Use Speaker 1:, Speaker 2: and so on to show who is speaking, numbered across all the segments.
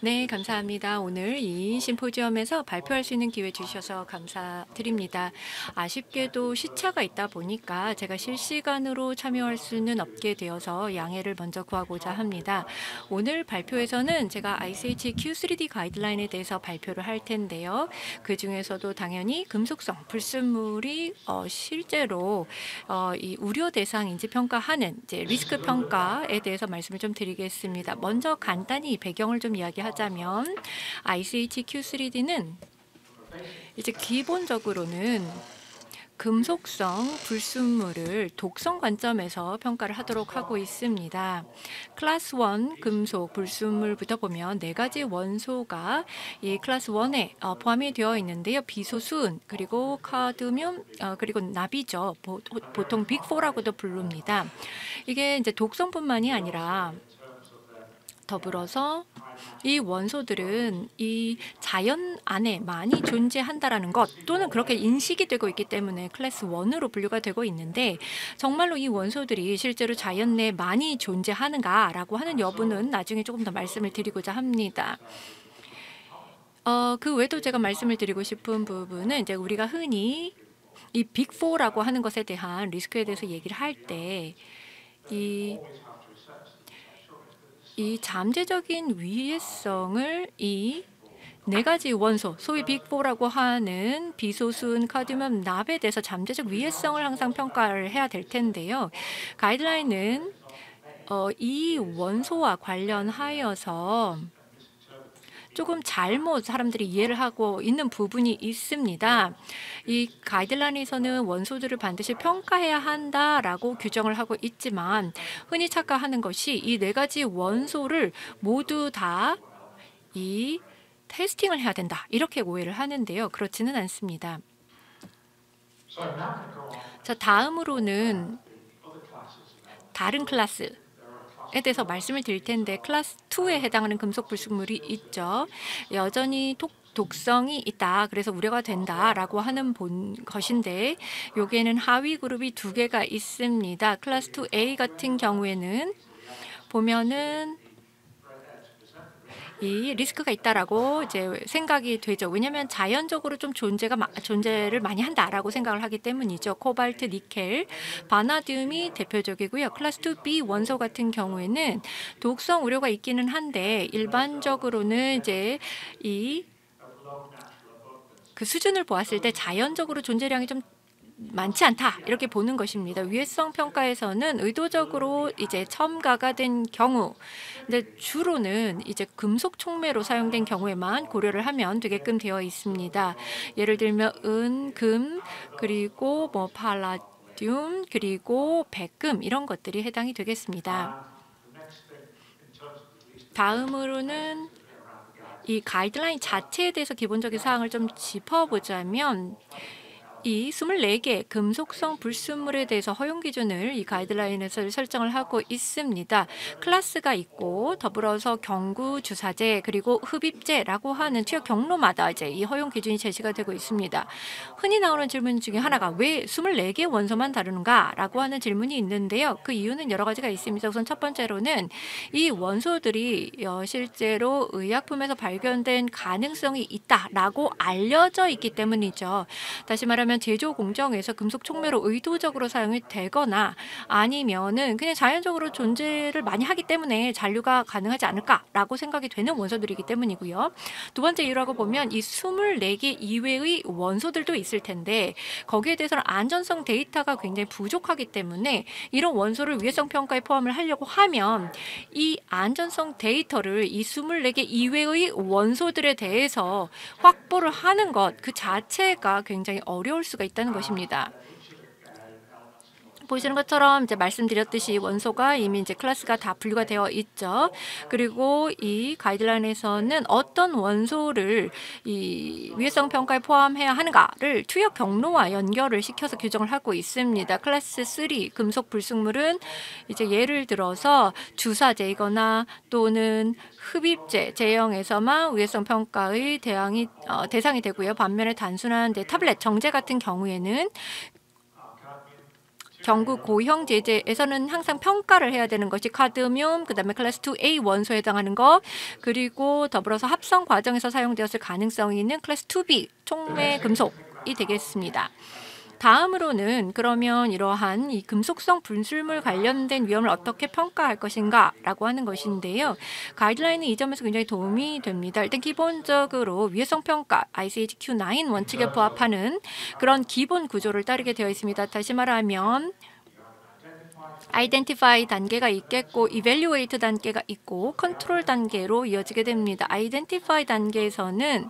Speaker 1: 네, 감사합니다. 오늘 이 심포지엄에서 발표할 수 있는 기회 주셔서 감사드립니다. 아쉽게도 시차가 있다 보니까 제가 실시간으로 참여할 수는 없게 되어서 양해를 먼저 구하고자 합니다. 오늘 발표에서는 제가 ICH Q3D 가이드라인에 대해서 발표를 할 텐데요. 그중에서도 당연히 금속성, 불순물이 실제로 이 우려 대상 인지 평가하는 이제 리스크 평가에 대해서 말씀을 좀 드리겠습니다. 먼저 간단히 배경을 좀 이야기하자면 ICH Q3D는 이제 기본적으로는 금속성 불순물을 독성 관점에서 평가를 하도록 하고 있습니다. 클래스 1 금속 불순물부터 보면 네 가지 원소가 이 클래스 1에 포함이 되어 있는데요. 비소수은 그리고 카드뮴 그리고 납이죠. 보통 빅4라고도 부릅니다. 이게 이제 독성뿐만이 아니라 더불어서 이 원소들은 이 자연 안에 많이 존재한다라는 것 또는 그렇게 인식이 되고 있기 때문에 클래스 1으로 분류가 되고 있는데 정말로 이 원소들이 실제로 자연 내에 많이 존재하는가라고 하는 여부는 나중에 조금 더 말씀을 드리고자 합니다. 그 외에도 제가 말씀을 드리고 싶은 부분은 이제 우리가 흔히 이 빅4라고 하는 것에 대한 리스크에 대해서 얘기를 할 때 이 잠재적인 위해성을 이 네 가지 원소, 소위 빅4라고 하는 비소수은, 카드뮴, 납에 대해서 잠재적 위해성을 항상 평가를 해야 될 텐데요. 가이드라인은 이 원소와 관련하여서 조금 잘못 사람들이 이해를 하고 있는 부분이 있습니다. 이 가이드라인에서는 원소들을 반드시 평가해야 한다라고 규정을 하고 있지만 흔히 착각하는 것이 이 네 가지 원소를 모두 다 이 테스팅을 해야 된다. 이렇게 오해를 하는데요. 그렇지는 않습니다. 자, 다음으로는 다른 클래스에 대해서 말씀을 드릴 텐데 클래스 2에 해당하는 금속 불순물이 있죠. 여전히 독성이 있다. 그래서 우려가 된다라고 하는 것인데 여기에는 하위 그룹이 두 개가 있습니다. 클래스 2A 같은 경우에는 보면은 이 리스크가 있다라고 이제 생각이 되죠. 왜냐하면 자연적으로 좀 존재를 많이 한다라고 생각을 하기 때문이죠. 코발트, 니켈, 바나듐이 대표적이고요. 클래스 2B 원소 같은 경우에는 독성 우려가 있기는 한데 일반적으로는 이제 그 수준을 보았을 때 자연적으로 존재량이 좀 많지 않다 이렇게 보는 것입니다. 위해성 평가에서는 의도적으로 이제 첨가가 된 경우, 근데 주로는 이제 금속 촉매로 사용된 경우에만 고려를 하면 되게끔 되어 있습니다. 예를 들면 은, 금, 그리고 뭐 팔라듐, 그리고 백금 이런 것들이 해당이 되겠습니다. 다음으로는 이 가이드라인 자체에 대해서 기본적인 사항을 좀 짚어보자면 이 24개 금속성 불순물에 대해서 허용 기준을 이 가이드라인에서 설정을 하고 있습니다. 클래스가 있고 더불어서 경구 주사제 그리고 흡입제라고 하는 투여 경로마다 이제 이 허용 기준이 제시가 되고 있습니다. 흔히 나오는 질문 중에 하나가 왜 24개 원소만 다루는가라고 하는 질문이 있는데요. 그 이유는 여러 가지가 있습니다. 우선 첫 번째로는 이 원소들이 실제로 의약품에서 발견된 가능성이 있다라고 알려져 있기 때문이죠. 다시 말하면 제조 공정에서 금속 촉매로 의도적으로 사용이 되거나 아니면은 그냥 자연적으로 존재를 많이 하기 때문에 잔류가 가능하지 않을까라고 생각이 되는 원소들이기 때문이고요. 두 번째 이유라고 보면 이 24개 이외의 원소들도 있을 텐데 거기에 대해서는 안전성 데이터가 굉장히 부족하기 때문에 이런 원소를 위해성 평가에 포함을 하려고 하면 이 안전성 데이터를 이 24개 이외의 원소들에 대해서 확보를 하는 것 그 자체가 굉장히 어려울 수가 있다는 것입니다. 보시는 것처럼 이제 말씀드렸듯이 원소가 이미 이제 클래스가 다 분류가 되어 있죠. 그리고 이 가이드라인에서는 어떤 원소를 이 위해성 평가에 포함해야 하는가를 투여 경로와 연결을 시켜서 규정을 하고 있습니다. 클래스 3 금속 불순물은 이제 예를 들어서 주사제이거나 또는 흡입제 제형에서만 위해성 평가의 대상이 되고요. 반면에 단순한 타블렛 정제 같은 경우에는 경구 고형 제재에서는 항상 평가를 해야 되는 것이 카드뮴, 그다음에 클래스 2A 원소에 해당하는 것, 그리고 더불어서 합성 과정에서 사용되었을 가능성이 있는 클래스 2B 촉매 금속이 되겠습니다. 다음으로는 그러면 이러한 이 금속성 분출물 관련된 위험을 어떻게 평가할 것인가 라고 하는 것인데요. 가이드라인은 이 점에서 굉장히 도움이 됩니다. 일단 기본적으로 위해성 평가 ICH Q9 원칙에 부합하는 그런 기본 구조를 따르게 되어 있습니다. 다시 말하면 아이덴티파이 단계가 있겠고 이밸류에이트 단계가 있고 컨트롤 단계로 이어지게 됩니다. 아이덴티파이 단계에서는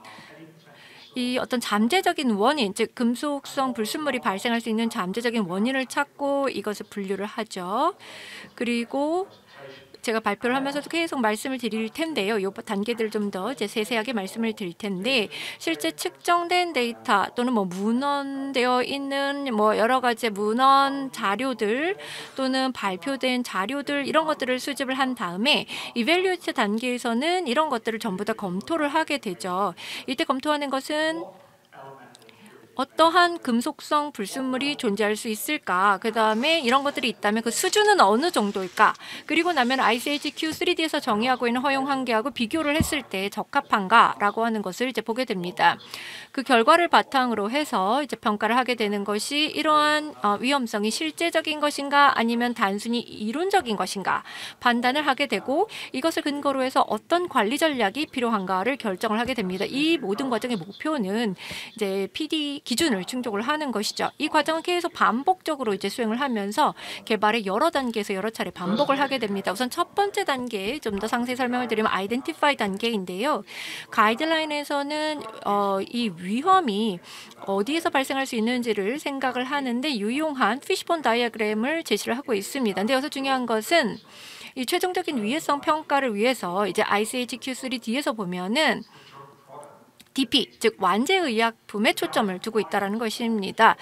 Speaker 1: 이 어떤 잠재적인 원인, 즉 금속성 불순물이 발생할 수 있는 잠재적인 원인을 찾고 이것을 분류를 하죠. 그리고 제가 발표를 하면서도 계속 말씀을 드릴 텐데요. 이 단계들 좀 더 이제 세세하게 말씀을 드릴 텐데 실제 측정된 데이터 또는 뭐 문헌되어 있는 뭐 여러 가지 문헌 자료들 또는 발표된 자료들 이런 것들을 수집을 한 다음에 이밸류에이트 단계에서는 이런 것들을 전부 다 검토를 하게 되죠. 이때 검토하는 것은 어떠한 금속성 불순물이 존재할 수 있을까? 그 다음에 이런 것들이 있다면 그 수준은 어느 정도일까? 그리고 나면 ICH Q3D에서 정의하고 있는 허용 한계하고 비교를 했을 때 적합한가라고 하는 것을 이제 보게 됩니다. 그 결과를 바탕으로 해서 이제 평가를 하게 되는 것이 이러한 위험성이 실제적인 것인가 아니면 단순히 이론적인 것인가 판단을 하게 되고 이것을 근거로 해서 어떤 관리 전략이 필요한가를 결정을 하게 됩니다. 이 모든 과정의 목표는 이제 PD 기준을 충족을 하는 것이죠. 이 과정은 계속 반복적으로 이제 수행을 하면서 개발의 여러 단계에서 여러 차례 반복을 하게 됩니다. 우선 첫 번째 단계 좀 더 상세히 설명을 드리면 아이덴티파이 단계인데요. 가이드라인에서는 이 위험이 어디에서 발생할 수 있는지를 생각을 하는데 유용한 피시본 다이어그램을 제시를 하고 있습니다. 근데 여기서 중요한 것은 이 최종적인 위해성 평가를 위해서 이제 ICH Q3D에서 보면은 DP, 즉 완제의약품에 초점을 두고 있다는 것입니다.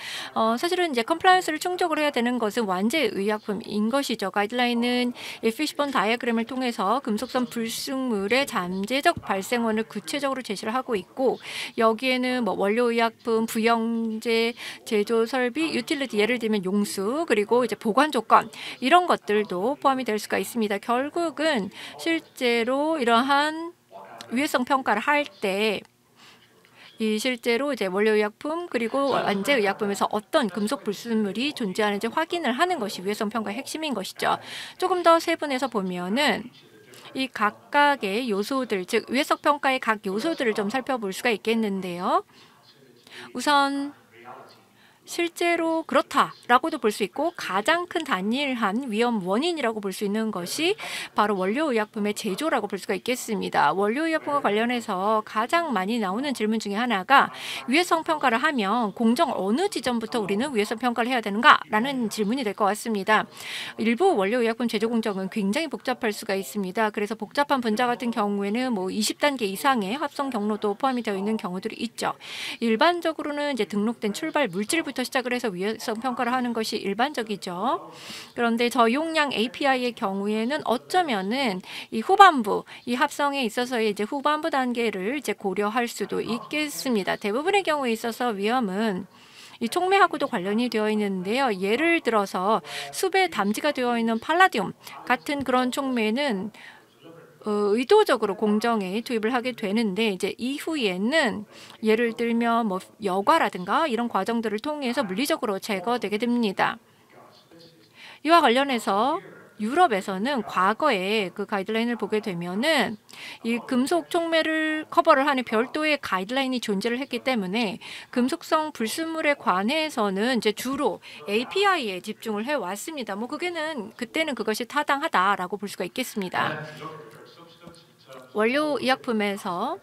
Speaker 1: 사실은 이제 컴플라이언스를 충족을 해야 되는 것은 완제의약품인 것이죠. 가이드라인은 이 피시본 다이어그램을 통해서 금속성 불순물의 잠재적 발생원을 구체적으로 제시를 하고 있고 여기에는 뭐 원료의약품, 부영제, 제조 설비, 유틸리티 예를 들면 용수 그리고 이제 보관 조건 이런 것들도 포함이 될 수가 있습니다. 결국은 실제로 이러한 위해성 평가를 할때 이 실제로 이제 원료의약품 그리고 완제의약품에서 어떤 금속 불순물이 존재하는지 확인을 하는 것이 위해성 평가의 핵심인 것이죠. 조금 더 세분해서 보면은 이 각각의 요소들, 즉 위해성 평가의 각 요소들을 좀 살펴볼 수가 있겠는데요. 우선 실제로 그렇다라고도 볼 수 있고 가장 큰 단일한 위험 원인이라고 볼 수 있는 것이 바로 원료의약품의 제조라고 볼 수가 있겠습니다. 원료의약품과 관련해서 가장 많이 나오는 질문 중에 하나가 위해성 평가를 하면 공정 어느 지점부터 우리는 위해성 평가를 해야 되는가라는 질문이 될 것 같습니다. 일부 원료의약품 제조 공정은 굉장히 복잡할 수가 있습니다. 그래서 복잡한 분자 같은 경우에는 뭐 20단계 이상의 합성 경로도 포함이 되어 있는 경우들이 있죠. 일반적으로는 이제 등록된 출발 물질부터 시작을 해서 위해성 평가를 하는 것이 일반적이죠. 그런데 저용량 API의 경우에는 어쩌면은 이 후반부, 이 합성에 있어서의 이제 후반부 단계를 이제 고려할 수도 있겠습니다. 대부분의 경우에 있어서 위험은 이 촉매하고도 관련이 되어 있는데요. 예를 들어서 숲에 담지가 되어 있는 팔라디움 같은 그런 촉매는 의도적으로 공정에 투입을 하게 되는데 이제 이후에는 예를 들면 뭐 여과라든가 이런 과정들을 통해서 물리적으로 제거되게 됩니다. 이와 관련해서 유럽에서는 과거에 그 가이드라인을 보게 되면은 이 금속 촉매를 커버를 하는 별도의 가이드라인이 존재를 했기 때문에 금속성 불순물에 관해서는 이제 주로 API에 집중을 해 왔습니다. 뭐 그때는 그것이 타당하다라고 볼 수가 있겠습니다. 원료의약품에서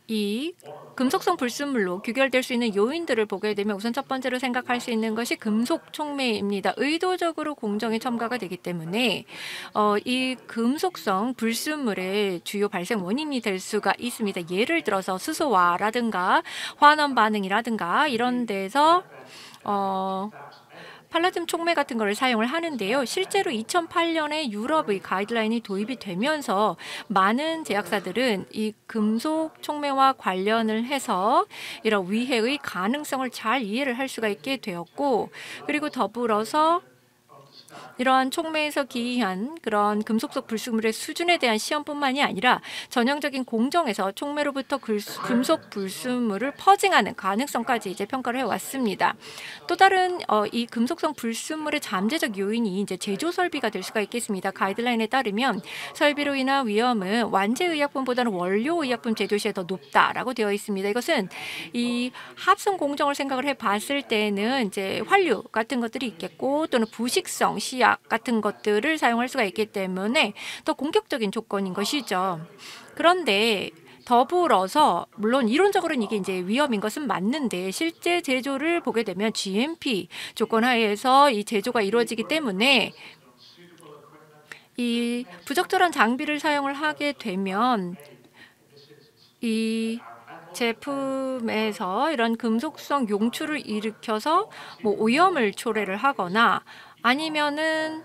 Speaker 1: 이 금속성 불순물로 규결될 수 있는 요인들을 보게 되면 우선 첫 번째로 생각할 수 있는 것이 금속 촉매입니다. 의도적으로 공정에 첨가가 되기 때문에 이 금속성 불순물의 주요 발생 원인이 될 수가 있습니다. 예를 들어서 수소화라든가 환원 반응이라든가 이런 데서 팔라듐 촉매 같은 거를 사용을 하는데요. 실제로 2008년에 유럽의 가이드라인이 도입이 되면서 많은 제약사들은 이 금속 촉매와 관련을 해서 이런 위해의 가능성을 잘 이해를 할 수가 있게 되었고, 그리고 더불어서 이러한 촉매에서 기이한 그런 금속 속 불순물의 수준에 대한 시험뿐만이 아니라 전형적인 공정에서 촉매로부터 금속 불순물을 퍼징하는 가능성까지 이제 평가를 해왔습니다. 또 다른 이 금속성 불순물의 잠재적 요인이 이제 제조 설비가 될 수가 있겠습니다. 가이드라인에 따르면 설비로 인한 위험은 완제 의약품보다는 원료 의약품 제조 시에 더 높다라고 되어 있습니다. 이것은 이 합성 공정을 생각을 해봤을 때는 이제 환류 같은 것들이 있겠고, 또는 부식성 시약 같은 것들을 사용할 수가 있기 때문에 더 공격적인 조건인 것이죠. 그런데 더불어서 물론 이론적으로는 이게 이제 위험인 것은 맞는데, 실제 제조를 보게 되면 GMP 조건 하에서 이 제조가 이루어지기 때문에 이 부적절한 장비를 사용을 하게 되면 이 제품에서 이런 금속성 용출을 일으켜서 뭐 오염을 초래를 하거나, 아니면은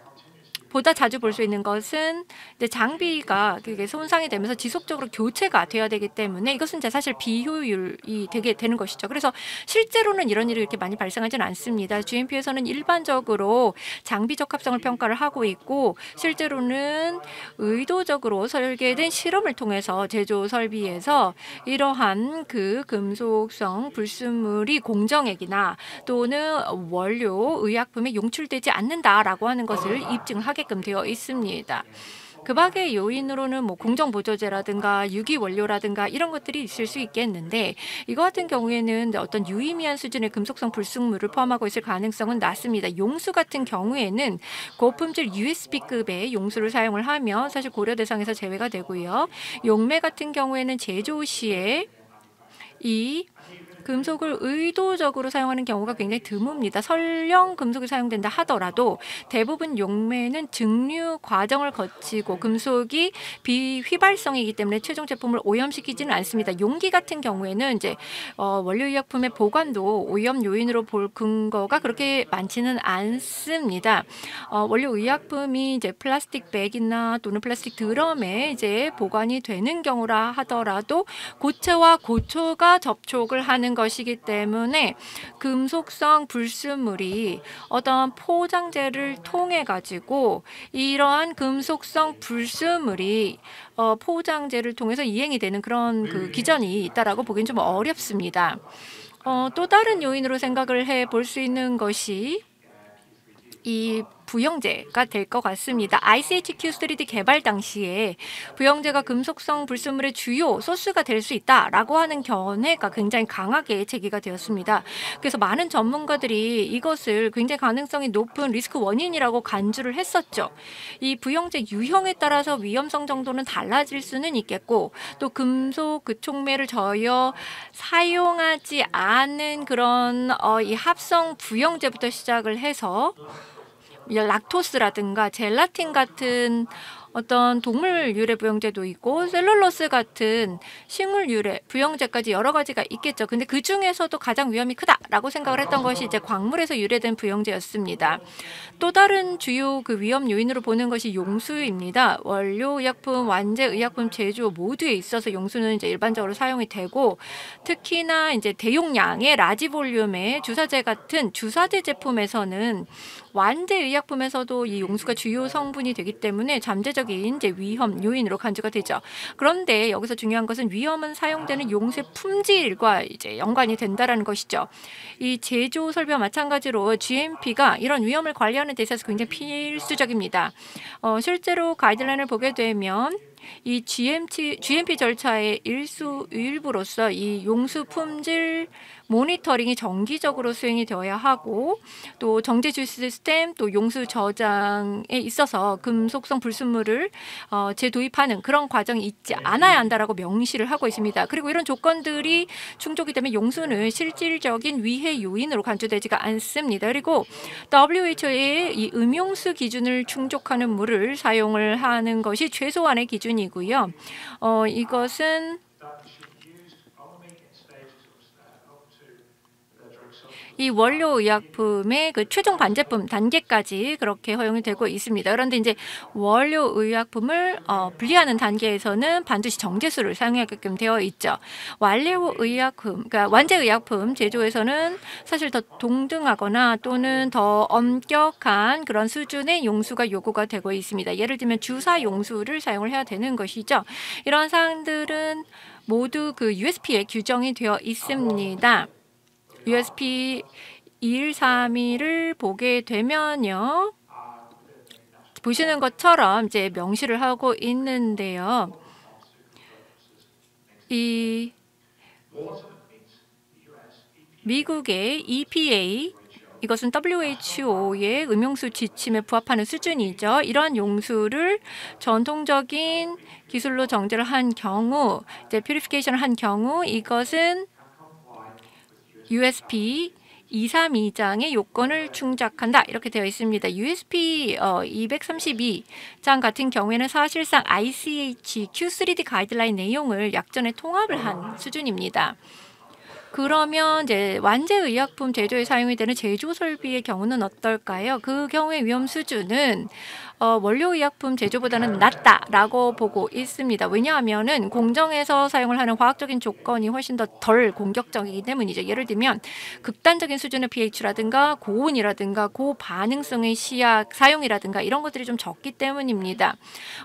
Speaker 1: 보다 자주 볼 수 있는 것은 이제 장비가 그게 손상이 되면서 지속적으로 교체가 되어야 되기 때문에 이것은 이제 사실 비효율이 되게 되는 것이죠. 그래서 실제로는 이런 일이 이렇게 많이 발생하지는 않습니다. GMP에서는 일반적으로 장비 적합성을 평가를 하고 있고, 실제로는 의도적으로 설계된 실험을 통해서 제조 설비에서 이러한 그 금속성 불순물이 공정액이나 또는 원료 의약품에 용출되지 않는다라고 하는 것을 입증을 하게끔 되어 있습니다. 그 밖의 요인으로는 뭐 공정보조제라든가 유기원료라든가 이런 것들이 있을 수 있겠는데, 이거 같은 경우에는 어떤 유의미한 수준의 금속성 불순물을 포함하고 있을 가능성은 낮습니다. 용수 같은 경우에는 고품질 USB급의 용수를 사용을 하면 사실 고려 대상에서 제외가 되고요. 용매 같은 경우에는 제조 시에 이 금속을 의도적으로 사용하는 경우가 굉장히 드뭅니다. 설령 금속이 사용된다 하더라도 대부분 용매는 증류 과정을 거치고 금속이 비휘발성이기 때문에 최종 제품을 오염시키지는 않습니다. 용기 같은 경우에는 이제 원료의약품의 보관도 오염 요인으로 볼 근거가 그렇게 많지는 않습니다. 원료의약품이 이제 플라스틱 백이나 또는 플라스틱 드럼에 이제 보관이 되는 경우라 하더라도 고체와 고초가 접촉을 하는 것이기 때문에 금속성 불순물이 어떤 포장재를 통해 가지고 이러한 금속성 불순물이 포장재를 통해서 이행이 되는 그런 그 기전이 있다라고 보기엔 좀 어렵습니다. 또 다른 요인으로 생각을 해 볼 수 있는 것이 이 부영제가 될 것 같습니다. ICHQ 3D 개발 당시에 부영제가 금속성 불순물의 주요 소스가 될 수 있다라고 하는 견해가 굉장히 강하게 제기가 되었습니다. 그래서 많은 전문가들이 이것을 굉장히 가능성이 높은 리스크 원인이라고 간주를 했었죠. 이 부영제 유형에 따라서 위험성 정도는 달라질 수는 있겠고, 또 금속 그 촉매를 전혀 사용하지 않은 그런 이 합성 부영제부터 시작을 해서 락토스라든가 젤라틴 같은 어떤 동물 유래 부영제도 있고, 셀룰로스 같은 식물 유래 부영제까지 여러 가지가 있겠죠. 근데 그 중에서도 가장 위험이 크다라고 생각을 했던 것이 이제 광물에서 유래된 부영제였습니다. 또 다른 주요 그 위험 요인으로 보는 것이 용수입니다. 원료 의약품, 완제 의약품 제조 모두에 있어서 용수는 이제 일반적으로 사용이 되고, 특히나 이제 대용량의 라지 볼륨의 주사제 같은 주사제 제품에서는 완제 의약품에서도 이 용수가 주요 성분이 되기 때문에 잠재적인 이제 위험 요인으로 간주가 되죠. 그런데 여기서 중요한 것은 위험은 사용되는 용수의 품질과 이제 연관이 된다라는 것이죠. 이 제조 설비와 마찬가지로 GMP가 이런 위험을 관리하는 데 있어서 굉장히 필수적입니다. 실제로 가이드라인을 보게 되면 이 GMP 절차의 일부로서 이 용수 품질 모니터링이 정기적으로 수행이 되어야 하고, 또 정제 주스 시스템, 또 용수 저장에 있어서 금속성 불순물을 재도입하는 그런 과정이 있지 않아야 한다라고 명시를 하고 있습니다. 그리고 이런 조건들이 충족이 되면 용수는 실질적인 위해 요인으로 간주되지가 않습니다. 그리고 WHO의 이 음용수 기준을 충족하는 물을 사용을 하는 것이 최소한의 기준이고요. 이것은 이 원료의약품의 그 최종 반제품 단계까지 그렇게 허용이 되고 있습니다. 그런데 이제 원료의약품을 분리하는 단계에서는 반드시 정제수를 사용하게끔 되어 있죠. 완료의약품, 그러니까 완제의약품 제조에서는 사실 더 동등하거나 또는 더 엄격한 그런 수준의 용수가 요구가 되고 있습니다. 예를 들면 주사 용수를 사용을 해야 되는 것이죠. 이런 사항들은 모두 그 USP에 규정이 되어 있습니다. USP 2131을 보게 되면요. 보시는 것처럼 이제 명시를 하고 있는데요. 이 미국의 EPA, 이것은 WHO의 음용수 지침에 부합하는 수준이죠. 이러한 용수를 전통적인 기술로 정제를 한 경우, 이제 퓨리피케이션을 한 경우 이것은 USP 232장의 요건을 충족한다. 이렇게 되어 있습니다. USP 232장 같은 경우에는 사실상 ICH Q3D 가이드라인 내용을 약전에 통합을 한 수준입니다. 그러면 이제 완제의약품 제조에 사용이 되는 제조 설비의 경우는 어떨까요? 그 경우의 위험 수준은 원료의약품 제조보다는 낮다라고 보고 있습니다. 왜냐하면은 공정에서 사용을 하는 화학적인 조건이 훨씬 더 덜 공격적이기 때문이죠. 예를 들면 극단적인 수준의 pH라든가 고온이라든가 고반응성의 시약 사용이라든가 이런 것들이 좀 적기 때문입니다.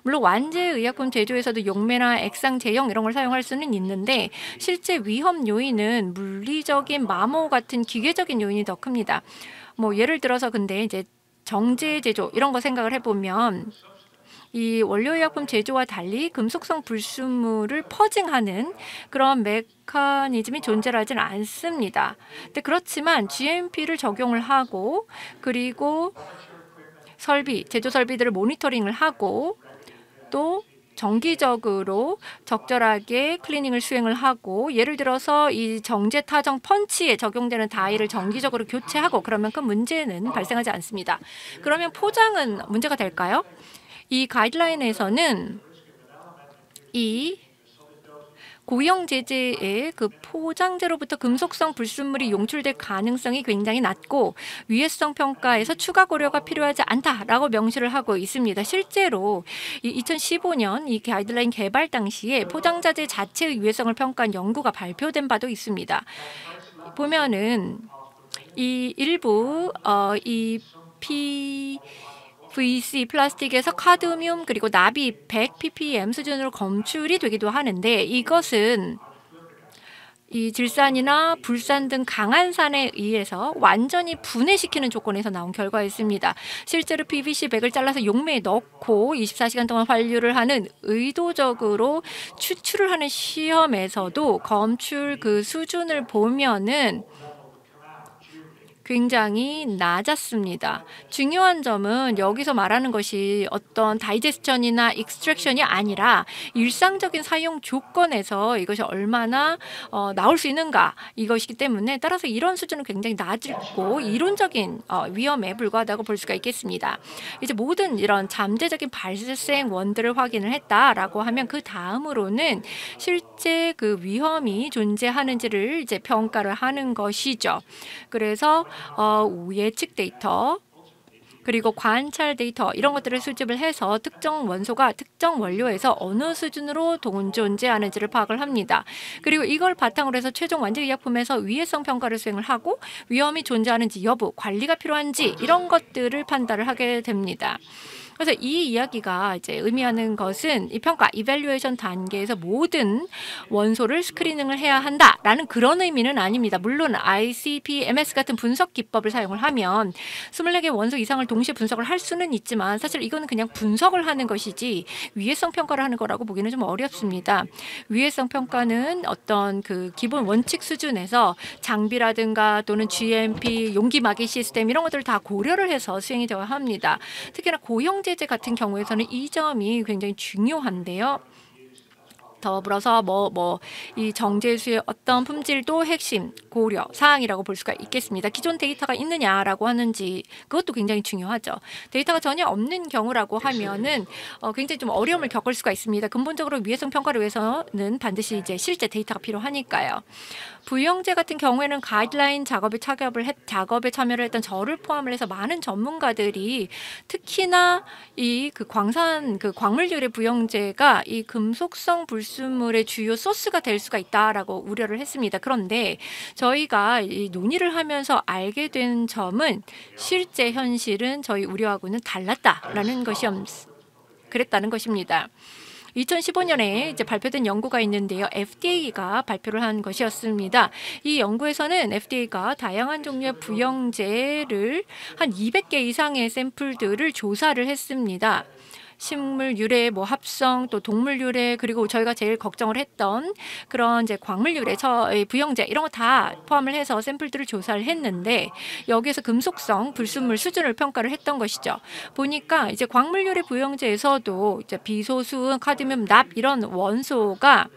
Speaker 1: 물론 완제의약품 제조에서도 용매나 액상 제형 이런 걸 사용할 수는 있는데 실제 위험 요인은 물리적인 마모 같은 기계적인 요인이 더 큽니다. 뭐 예를 들어서 근데 이제 정제 제조 이런 거 생각을 해보면 이 원료의약품 제조와 달리 금속성 불순물을 퍼징하는 그런 메커니즘이 존재하지는 않습니다. 근데 그렇지만 GMP를 적용을 하고 그리고 제조 설비들을 모니터링을 하고 또 정기적으로 적절하게 클리닝을 수행을 하고 예를 들어서 이 정제 타정 펀치에 적용되는 다이를 정기적으로 교체하고 그러면 큰 문제는 발생하지 않습니다. 그러면 포장은 문제가 될까요? 이 가이드라인에서는 이 고형 제재의 그 포장재로부터 금속성 불순물이 용출될 가능성이 굉장히 낮고 위해성 평가에서 추가 고려가 필요하지 않다라고 명시를 하고 있습니다. 실제로 2015년 이 가이드라인 개발 당시에 포장자재 자체의 위해성을 평가한 연구가 발표된 바도 있습니다. 보면은 이 일부 이 PVC 플라스틱에서 카드뮴 그리고 납이 100 ppm 수준으로 검출이 되기도 하는데 이것은 이 질산이나 불산 등 강한 산에 의해서 완전히 분해시키는 조건에서 나온 결과였습니다. 실제로 PVC 백을 잘라서 용매에 넣고 24시간 동안 환류를 하는 의도적으로 추출을 하는 시험에서도 검출 그 수준을 보면은 굉장히 낮았습니다. 중요한 점은 여기서 말하는 것이 어떤 다이제스션이나 익스트랙션이 아니라 일상적인 사용 조건에서 이것이 얼마나 나올 수 있는가 이것이기 때문에 따라서 이런 수준은 굉장히 낮고 이론적인 위험에 불과하다고 볼 수가 있겠습니다. 이제 모든 이런 잠재적인 발생 원들을 확인을 했다라고 하면 그 다음으로는 실제 그 위험이 존재하는지를 이제 평가를 하는 것이죠. 그래서 예측 데이터 그리고 관찰 데이터 이런 것들을 수집을 해서 특정 원소가 특정 원료에서 어느 수준으로 존재하는지를 파악을 합니다. 그리고 이걸 바탕으로 해서 최종 완제의약품에서 위해성 평가를 수행을 하고 위험이 존재하는지 여부, 관리가 필요한지 이런 것들을 판단을 하게 됩니다. 그래서 이 이야기가 이제 의미하는 것은 이 평가, 이밸류에이션 단계에서 모든 원소를 스크리닝을 해야 한다라는 그런 의미는 아닙니다. 물론 ICP-MS 같은 분석 기법을 사용을 하면 24개 원소 이상을 동시에 분석을 할 수는 있지만 사실 이거는 그냥 분석을 하는 것이지 위해성 평가를 하는 거라고 보기는 좀 어렵습니다. 위해성 평가는 어떤 그 기본 원칙 수준에서 장비라든가 또는 GMP, 용기 마개 시스템 이런 것들을 다 고려를 해서 수행이 되어야 합니다. 특히나 고형 제재 같은 경우에서는 이 점이 굉장히 중요한데요. 더불어서 이 정제수의 어떤 품질도 핵심 고려 사항이라고 볼 수가 있겠습니다. 기존 데이터가 있느냐라고 하는지 그것도 굉장히 중요하죠. 데이터가 전혀 없는 경우라고 하면은 굉장히 좀 어려움을 겪을 수가 있습니다. 근본적으로 위해성 평가를 위해서는 반드시 이제 실제 데이터가 필요하니까요. 부영제 같은 경우에는 가이드라인 작업에 참여를 했던 저를 포함을 해서 많은 전문가들이 특히나 이 광물유래 부영제가 이 금속성 불순물의 주요 소스가 될 수가 있다라고 우려를 했습니다. 그런데 저희가 이 논의를 하면서 알게 된 점은 실제 현실은 저희 우려하고는 달랐다라는 그랬다는 것입니다. 2015년에 이제 발표된 연구가 있는데요. FDA가 발표를 한 것이었습니다. 이 연구에서는 FDA가 다양한 종류의 부영제를 한 200개 이상의 샘플들을 조사를 했습니다. 식물 유래, 합성, 또 동물 유래, 그리고 저희가 제일 걱정을 했던 그런 이제 광물 유래, 부영제 이런 거 다 포함을 해서 샘플들을 조사를 했는데 여기에서 금속성 불순물 수준을 평가를 했던 것이죠. 보니까 이제 광물 유래 부영제에서도 이제 비소수, 카드뮴, 납 이런 원소가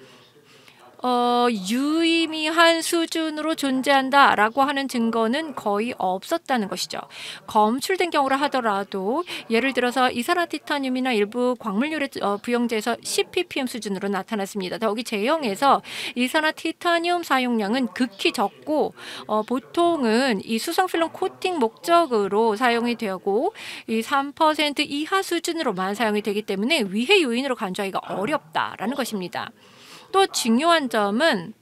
Speaker 1: 유의미한 수준으로 존재한다라고 하는 증거는 거의 없었다는 것이죠. 검출된 경우라 하더라도 예를 들어서 이산화티타늄이나 일부 광물유래 부영제에서 10ppm 수준으로 나타났습니다. 더욱이 제형에서 이산화티타늄 사용량은 극히 적고 보통은 이 수성필름 코팅 목적으로 사용이 되고 이 3% 이하 수준으로만 사용이 되기 때문에 위해 요인으로 간주하기가 어렵다라는 것입니다. 또 중요한 점은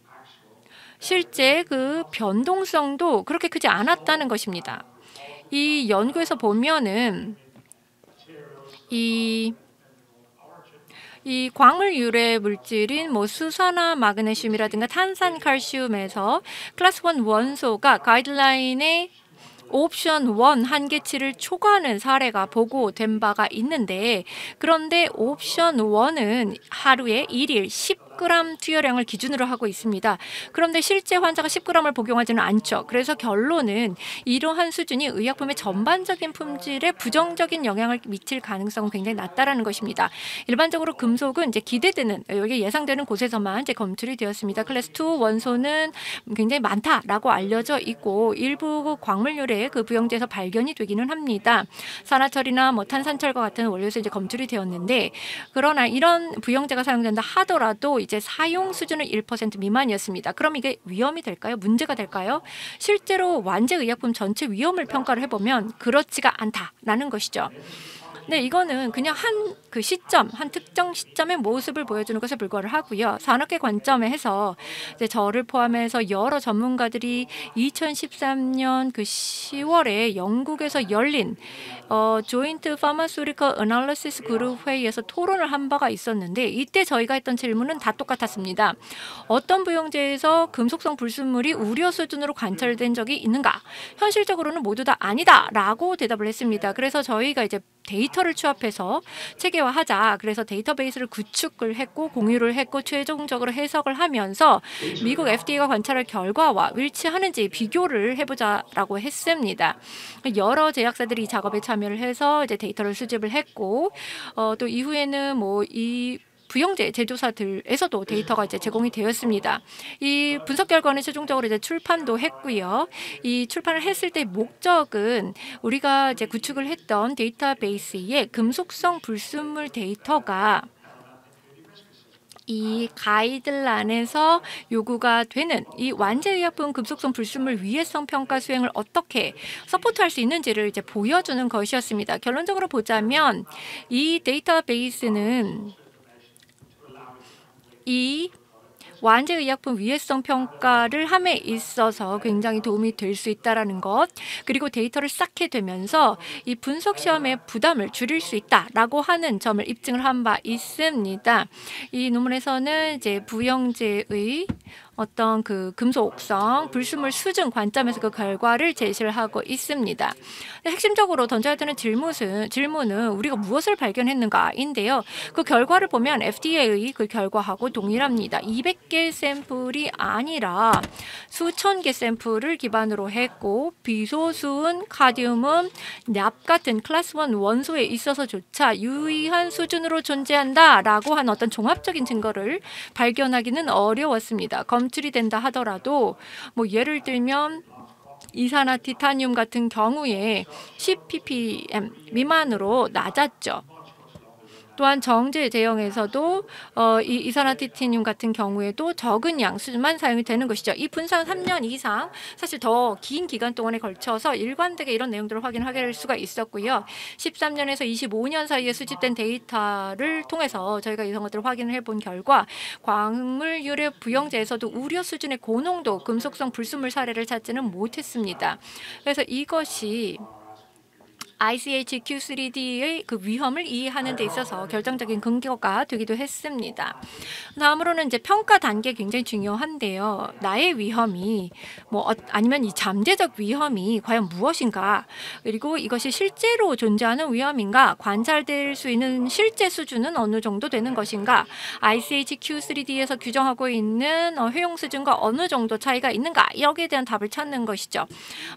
Speaker 1: 실제 그 변동성도 그렇게 크지 않았다는 것입니다. 이 연구에서 보면은 이 광물 유래 물질인 수산화 마그네슘이라든가 탄산 칼슘에서 클래스 1 원소가 가이드라인의 옵션 1 한계치를 초과하는 사례가 보고된 바가 있는데 그런데 옵션 1은 하루에 1일 10g 투여량을 기준으로 하고 있습니다. 그런데 실제 환자가 10g을 복용하지는 않죠. 그래서 결론은 이러한 수준이 의약품의 전반적인 품질에 부정적인 영향을 미칠 가능성은 굉장히 낮다라는 것입니다. 일반적으로 금속은 이제 기대되는 여기 예상되는 곳에서만 이제 검출이 되었습니다. 클래스 2 원소는 굉장히 많다라고 알려져 있고 일부 광물유래 그 부영제에서 발견이 되기는 합니다. 산화철이나 탄산철과 같은 원료에서 이제 검출이 되었는데 그러나 이런 부영제가 사용된다 하더라도 이제 사용 수준은 1% 미만이었습니다. 그럼 이게 위험이 될까요? 문제가 될까요? 실제로 완제 의약품 전체 위험을 평가를 해보면 그렇지가 않다라는 것이죠. 네, 이거는 그냥 한 특정 시점의 모습을 보여주는 것에 불과를 하고요. 산업계 관점에 해서 이제 저를 포함해서 여러 전문가들이 2013년 10월에 영국에서 열린 조인트 파마스유티컬 애널리시스 그룹 회의에서 토론을 한 바가 있었는데 이때 저희가 했던 질문은 다 똑같았습니다. 어떤 부영제에서 금속성 불순물이 우려 수준으로 관찰된 적이 있는가? 현실적으로는 모두 다 아니다라고 대답을 했습니다. 그래서 저희가 이제 데이터를 취합해서 체계화하자. 그래서 데이터베이스를 구축을 했고 공유를 했고 최종적으로 해석을 하면서 미국 FDA가 관찰할 결과와 일치하는지 비교를 해보자라고 했습니다. 여러 제약사들이 이 작업에 참여를 해서 이제 데이터를 수집을 했고 또 이후에는 이 부영제 제조사들에서도 데이터가 이제 제공이 되었습니다. 이 분석 결과는 최종적으로 이제 출판도 했고요. 이 출판을 했을 때 목적은 우리가 이제 구축을 했던 데이터베이스의 금속성 불순물 데이터가 이 가이드란에서 요구가 되는 이 완제의약품 금속성 불순물 위해성 평가 수행을 어떻게 서포트할 수 있는지를 이제 보여주는 것이었습니다. 결론적으로 보자면 이 데이터베이스는 이 완제의약품 위해성 평가를 함에 있어서 굉장히 도움이 될 수 있다는 것 그리고 데이터를 쌓게 되면서 이 분석 시험의 부담을 줄일 수 있다라고 하는 점을 입증을 한 바 있습니다. 이 논문에서는 이제 부영제의 어떤 그 금속성 불순물 수준 관점에서 그 결과를 제시를 하고 있습니다. 핵심적으로 던져야 되는 질문은 우리가 무엇을 발견했는가인데요. 그 결과를 보면 FDA의 그 결과하고 동일합니다. 200개 샘플이 아니라 수천 개 샘플을 기반으로 했고 비소수은 카디움은 납 같은 클래스 1 원소에 있어서조차 유의한 수준으로 존재한다라고 하는 어떤 종합적인 증거를 발견하기는 어려웠습니다. 검출이 된다 하더라도 뭐 예를 들면 이산화티타늄 같은 경우에 10 ppm 미만으로 낮았죠. 또한 정제 제형에서도 이 이산화티타늄 같은 경우에도 적은 양 수준만 사용이 되는 것이죠. 이 분산 3년 이상 사실 더 긴 기간 동안에 걸쳐서 일관되게 이런 내용들을 확인할 수가 있었고요. 13년에서 25년 사이에 수집된 데이터를 통해서 저희가 이런 것들을 확인을 해본 결과 광물 유래 부영제에서도 우려 수준의 고농도 금속성 불순물 사례를 찾지는 못했습니다. 그래서 이것이 ICH Q3D의 그 위험을 이해하는 데 있어서 결정적인 근거가 되기도 했습니다. 다음으로는 이제 평가 단계 굉장히 중요한데요. 나의 위험이 아니면 이 잠재적 위험이 과연 무엇인가, 그리고 이것이 실제로 존재하는 위험인가, 관찰될 수 있는 실제 수준은 어느 정도 되는 것인가, ICH Q3D에서 규정하고 있는 효용 수준과 어느 정도 차이가 있는가, 여기에 대한 답을 찾는 것이죠.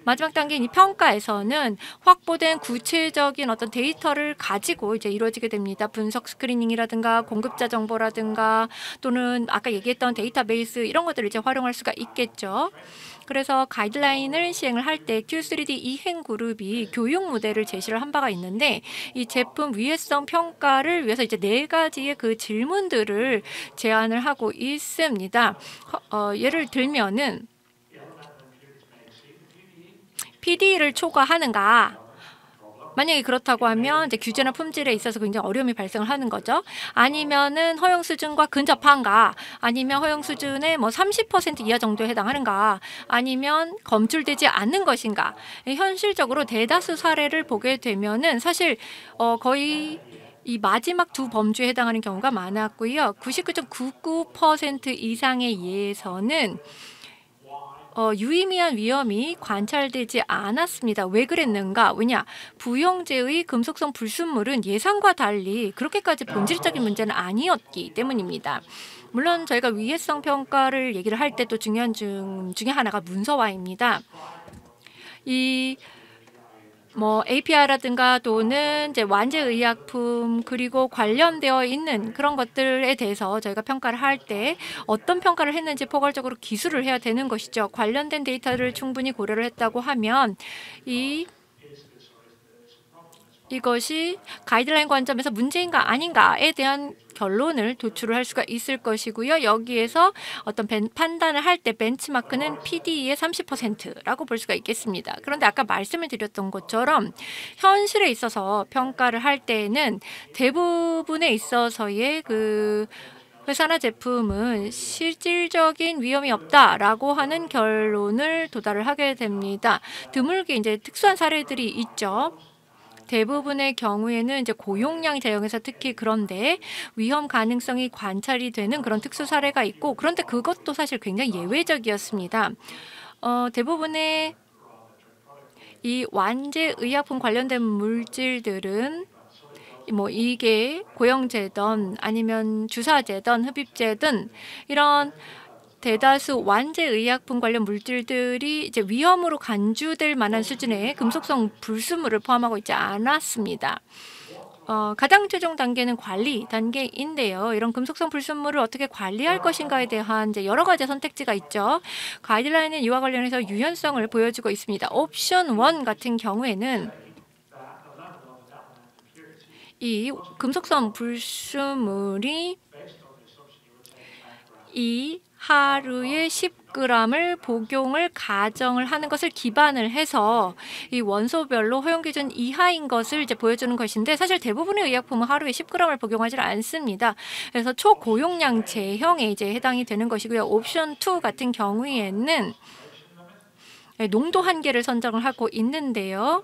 Speaker 1: 마지막 단계인 이 평가에서는 확보된 구체적인 어떤 데이터를 가지고 이제 이루어지게 됩니다. 분석 스크리닝이라든가 공급자 정보라든가 또는 아까 얘기했던 데이터베이스 이런 것들을 이제 활용할 수가 있겠죠. 그래서 가이드라인을 시행을 할 때 Q3D 이행 그룹이 교육 모델을 제시를 한 바가 있는데 이 제품 위해성 평가를 위해서 이제 4가지의 그 질문들을 제안을 하고 있습니다. 예를 들면은 PD를 초과하는가? 만약에 그렇다고 하면 이제 규제나 품질에 있어서 굉장히 어려움이 발생을 하는 거죠. 아니면은 허용 수준과 근접한가? 아니면 허용 수준의 30% 이하 정도에 해당하는가? 아니면 검출되지 않는 것인가? 현실적으로 대다수 사례를 보게 되면은 사실 거의 이 마지막 두 범주에 해당하는 경우가 많았고요. 99.99% 이상의 예에서는 유의미한 위험이 관찰되지 않았습니다. 왜 그랬는가? 왜냐? 부영제의 금속성 불순물은 예상과 달리 그렇게까지 본질적인 문제는 아니었기 때문입니다. 물론 저희가 위해성 평가를 얘기를 할 때 또 중요한 중에 하나가 문서화입니다. 이 API라든가 또는 이제 완제 의약품 그리고 관련되어 있는 그런 것들에 대해서 저희가 평가를 할 때 어떤 평가를 했는지 포괄적으로 기술을 해야 되는 것이죠. 관련된 데이터를 충분히 고려를 했다고 하면 이것이 가이드라인 관점에서 문제인가 아닌가에 대한 결론을 도출을 할 수가 있을 것이고요. 여기에서 어떤 판단을 할 때 벤치마크는 PD의 30%라고 볼 수가 있겠습니다. 그런데 아까 말씀을 드렸던 것처럼 현실에 있어서 평가를 할 때에는 대부분에 있어서의 그 회사나 제품은 실질적인 위험이 없다라고 하는 결론을 도달을 하게 됩니다. 드물게 이제 특수한 사례들이 있죠. 대부분의 경우에는 이제 고용량 제형에서 특히 그런데 위험 가능성이 관찰이 되는 그런 특수 사례가 있고, 그런데 그것도 사실 굉장히 예외적이었습니다. 대부분의 이 완제 의약품 관련된 물질들은 이게 고형제든 아니면 주사제든 흡입제든 이런 대다수 완제 의약품 관련 물질들이 이제 위험으로 간주될 만한 수준의 금속성 불순물을 포함하고 있지 않았습니다. 가장 최종 단계는 관리 단계인데요. 이런 금속성 불순물을 어떻게 관리할 것인가에 대한 이제 여러 가지 선택지가 있죠. 가이드라인은 이와 관련해서 유연성을 보여주고 있습니다. 옵션 1 같은 경우에는 이 금속성 불순물이 하루에 10g을 복용을 가정을 하는 것을 기반을 해서 이 원소별로 허용 기준 이하인 것을 이제 보여주는 것인데, 사실 대부분의 의약품은 하루에 10g을 복용하지 않습니다. 그래서 초고용량 제형에 이제 해당이 되는 것이고요. 옵션 2 같은 경우에는 농도 한계를 선정을 하고 있는데요.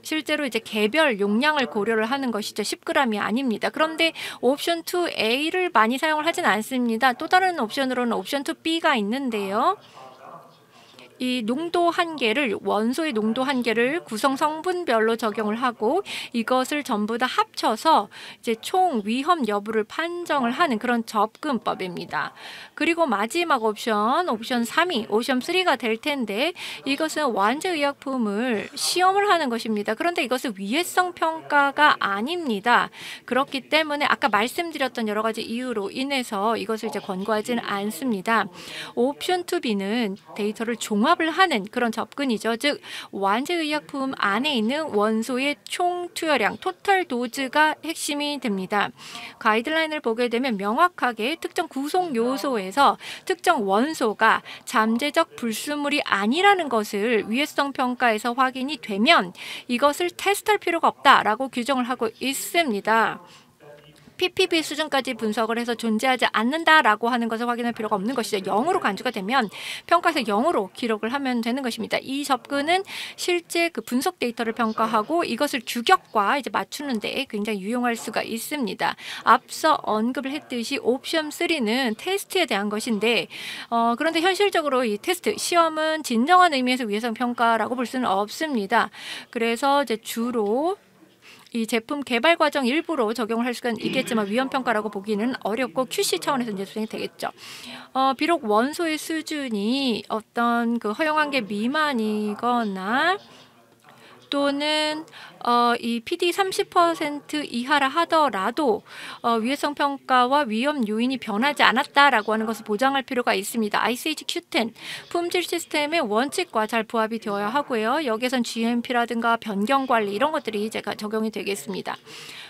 Speaker 1: 실제로 이제 개별 용량을 고려를 하는 것이죠. 10g이 아닙니다. 그런데 옵션 2A를 많이 사용을 하진 않습니다. 또 다른 옵션으로는 옵션 2B가 있는데요. 이 농도 한계를 원소의 농도 한계를 구성 성분별로 적용을 하고 이것을 전부 다 합쳐서 이제 총 위험 여부를 판정을 하는 그런 접근법입니다. 그리고 마지막 옵션 3이 옵션 3가 될 텐데 이것은 완제 의약품을 시험을 하는 것입니다. 그런데 이것은 위해성 평가가 아닙니다. 그렇기 때문에 아까 말씀드렸던 여러 가지 이유로 인해서 이것을 이제 권고하지는 않습니다. 옵션 2B는 데이터를 종합을 하는 그런 접근이죠. 즉 완제 의약품 안에 있는 원소의 총 투여량 토탈 도즈가 핵심이 됩니다. 가이드라인을 보게 되면 명확하게 특정 구성 요소에서 특정 원소가 잠재적 불순물이 아니라는 것을 위해성 평가에서 확인이 되면 이것을 테스트할 필요가 없다라고 규정을 하고 있습니다. ppb 수준까지 분석을 해서 존재하지 않는다라고 하는 것을 확인할 필요가 없는 것이죠. 0으로 간주가 되면 평가에서 0으로 기록을 하면 되는 것입니다. 이 접근은 실제 그 분석 데이터를 평가하고 이것을 규격과 이제 맞추는 데 굉장히 유용할 수가 있습니다. 앞서 언급을 했듯이 옵션 3는 테스트에 대한 것인데 그런데 현실적으로 이 테스트 시험은 진정한 의미에서 위해성 평가라고 볼 수는 없습니다. 그래서 이제 주로 이 제품 개발 과정 일부로 적용을 할 수가 있겠지만 위험 평가라고 보기는 어렵고 QC 차원에서 이제 수행이 되겠죠. 비록 원소의 수준이 어떤 그 허용 한계 미만이거나 또는 이 PD 30% 이하라 하더라도 위해성 평가와 위험 요인이 변하지 않았다라고 하는 것을 보장할 필요가 있습니다. ICH Q10 품질 시스템의 원칙과 잘 부합이 되어야 하고요. 여기에선 GMP라든가 변경 관리 이런 것들이 제가 적용이 되겠습니다.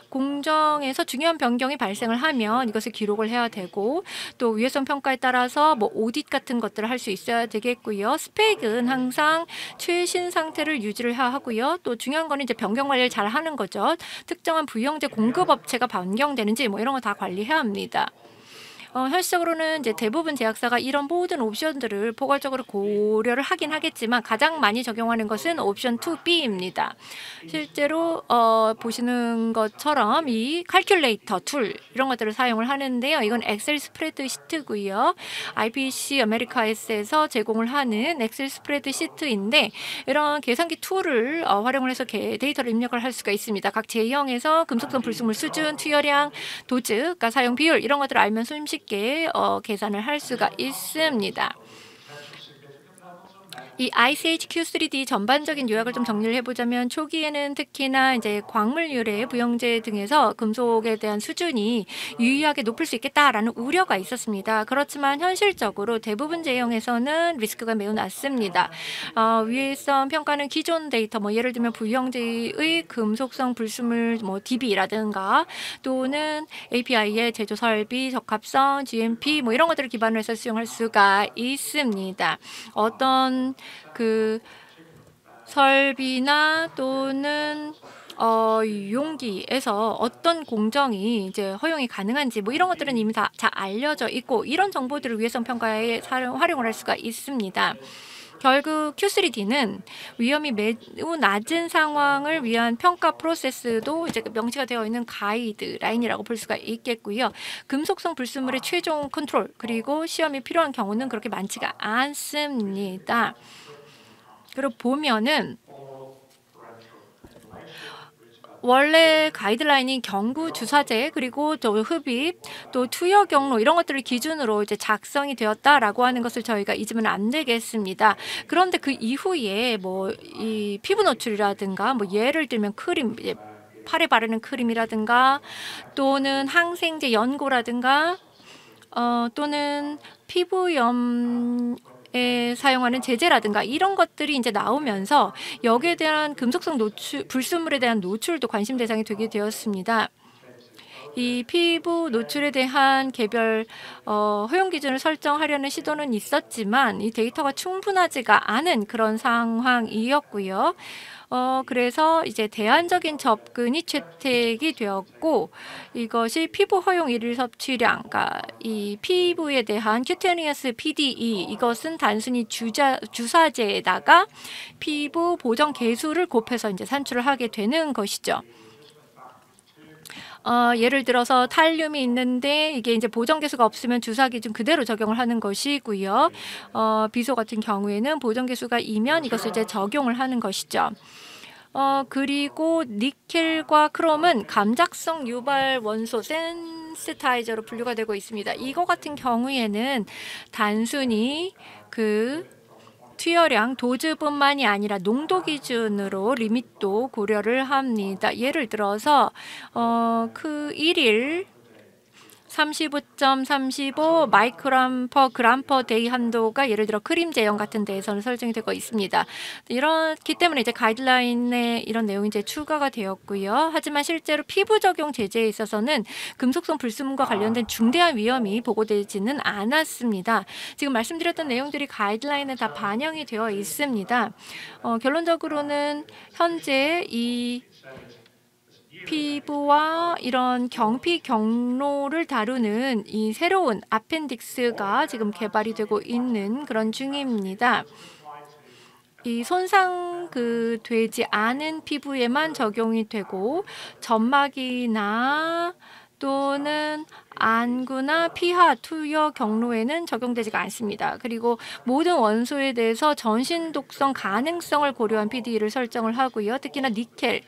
Speaker 1: 공정에서 중요한 변경이 발생을 하면 이것을 기록을 해야 되고 또 위해성 평가에 따라서 뭐 오딧 같은 것들을 할 수 있어야 되겠고요. 스펙은 항상 최신 상태를 유지를 해야 하고요. 또 중요한 거는 이제 변경 관리를 잘 하는 거죠. 특정한 부영제 공급 업체가 변경되는지 뭐 이런 거 다 관리해야 합니다. 현실적으로는 이제 대부분 제약사가 이런 모든 옵션들을 포괄적으로 고려를 하긴 하겠지만 가장 많이 적용하는 것은 옵션 2B입니다. 실제로 보시는 것처럼 이 칼큘레이터 툴 이런 것들을 사용을 하는데요. 이건 엑셀 스프레드 시트고요. IPC 아메리카에서 제공을 하는 엑셀 스프레드 시트인데 이런 계산기 툴을 활용을 해서 데이터를 입력을 할 수가 있습니다. 각 제형에서 금속성 불순물 수준, 투여량, 도즈, 그러니까 사용 비율 이런 것들을 알면 쉽게 계산을 할 수가 있습니다. 이 ICH Q3D 전반적인 요약을 좀 정리를 해보자면 초기에는 특히나 이제 광물 유래 부영제 등에서 금속에 대한 수준이 유의하게 높을 수 있겠다라는 우려가 있었습니다. 그렇지만 현실적으로 대부분 제형에서는 리스크가 매우 낮습니다. 위해성 평가는 기존 데이터 뭐 예를 들면 부영제의 금속성 불순물 뭐 DB라든가 또는 API의 제조 설비, 적합성, GMP 뭐 이런 것들을 기반으로 해서 수용할 수가 있습니다. 어떤 그 설비나 또는 용기에서 어떤 공정이 이제 허용이 가능한지 뭐 이런 것들은 이미 다 잘 알려져 있고 이런 정보들을 위해성 평가에 활용을 할 수가 있습니다. 결국 Q3D는 위험이 매우 낮은 상황을 위한 평가 프로세스도 이제 명시가 되어 있는 가이드라인이라고 볼 수가 있겠고요. 금속성 불순물의 최종 컨트롤 그리고 시험이 필요한 경우는 그렇게 많지가 않습니다. 그리고 보면은 원래 가이드라인이 경구 주사제 그리고 또 흡입 또 투여 경로 이런 것들을 기준으로 이제 작성이 되었다라고 하는 것을 저희가 잊으면 안 되겠습니다. 그런데 그 이후에 뭐 이 피부 노출이라든가 뭐 예를 들면 크림 팔에 바르는 크림이라든가 또는 항생제 연고라든가 또는 피부염 사용하는 제재라든가 이런 것들이 이제 나오면서 여기에 대한 금속성 노출, 불순물에 대한 노출도 관심 대상이 되게 되었습니다. 이 피부 노출에 대한 개별 허용 기준을 설정하려는 시도는 있었지만 이 데이터가 충분하지가 않은 그런 상황이었고요. 그래서 이제 대안적인 접근이 채택이 되었고 이것이 피부 허용 일일 섭취량, 그러니까 이 피부에 대한 큐테니어스 PDE 이것은 단순히 주사제에다가 피부 보정 개수를 곱해서 이제 산출을 하게 되는 것이죠. 예를 들어서 탈륨이 있는데 이게 이제 보정 개수가 없으면 주사 기준 그대로 적용을 하는 것이고요. 비소 같은 경우에는 보정 개수가 2면 이것을 이제 적용을 하는 것이죠. 그리고 니켈과 크롬은 감작성 유발 원소 센시타이저로 분류가 되고 있습니다. 이거 같은 경우에는 단순히 그 투여량 도즈뿐만이 아니라 농도 기준으로 리밋도 고려를 합니다. 예를 들어서 그 1일 35.35 마이크로그램 퍼 그램 퍼 데이 한도가 예를 들어 크림 제형 같은 데에서는 설정이 되고 있습니다. 이렇기 때문에 이제 가이드라인에 이런 내용이 이제 추가가 되었고요. 하지만 실제로 피부 적용 제재에 있어서는 금속성 불순물과 관련된 중대한 위험이 보고되지는 않았습니다. 지금 말씀드렸던 내용들이 가이드라인에 다 반영이 되어 있습니다. 결론적으로는 현재 이 피부와 이런 경피 경로를 다루는 이 새로운 아펜딕스가 지금 개발이 되고 있는 그런 중입니다. 이 손상 되지 않은 피부에만 적용이 되고 점막이나 또는 안구나 피하 투여 경로에는 적용되지가 않습니다. 그리고 모든 원소에 대해서 전신 독성 가능성을 고려한 PDE를 설정을 하고요. 특히나 니켈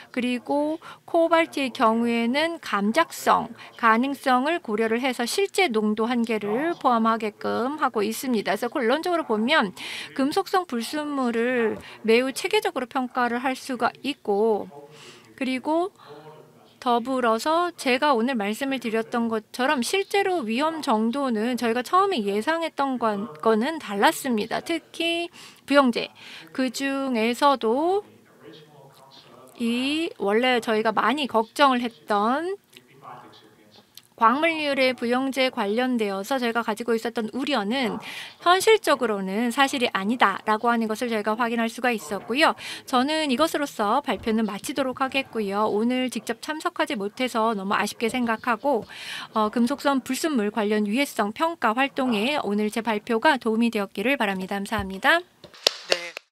Speaker 1: 그리고 코발트의 경우에는 감작성 가능성을 고려를 해서 실제 농도 한계를 포함하게끔 하고 있습니다. 그래서 결론적으로 보면 금속성 불순물을 매우 체계적으로 평가를 할 수가 있고 그리고 더불어서 제가 오늘 말씀을 드렸던 것처럼 실제로 위험 정도는 저희가 처음에 예상했던 거는 달랐습니다. 특히 부영제 그중에서도 이 원래 저희가 많이 걱정을 했던 광물률의 부영제에 관련되어서 저희가 가지고 있었던 우려는 현실적으로는 사실이 아니다라고 하는 것을 저희가 확인할 수가 있었고요. 저는 이것으로서 발표는 마치도록 하겠고요. 오늘 직접 참석하지 못해서 너무 아쉽게 생각하고 금속성 불순물 관련 유해성 평가 활동에 오늘 제 발표가 도움이 되었기를 바랍니다. 감사합니다.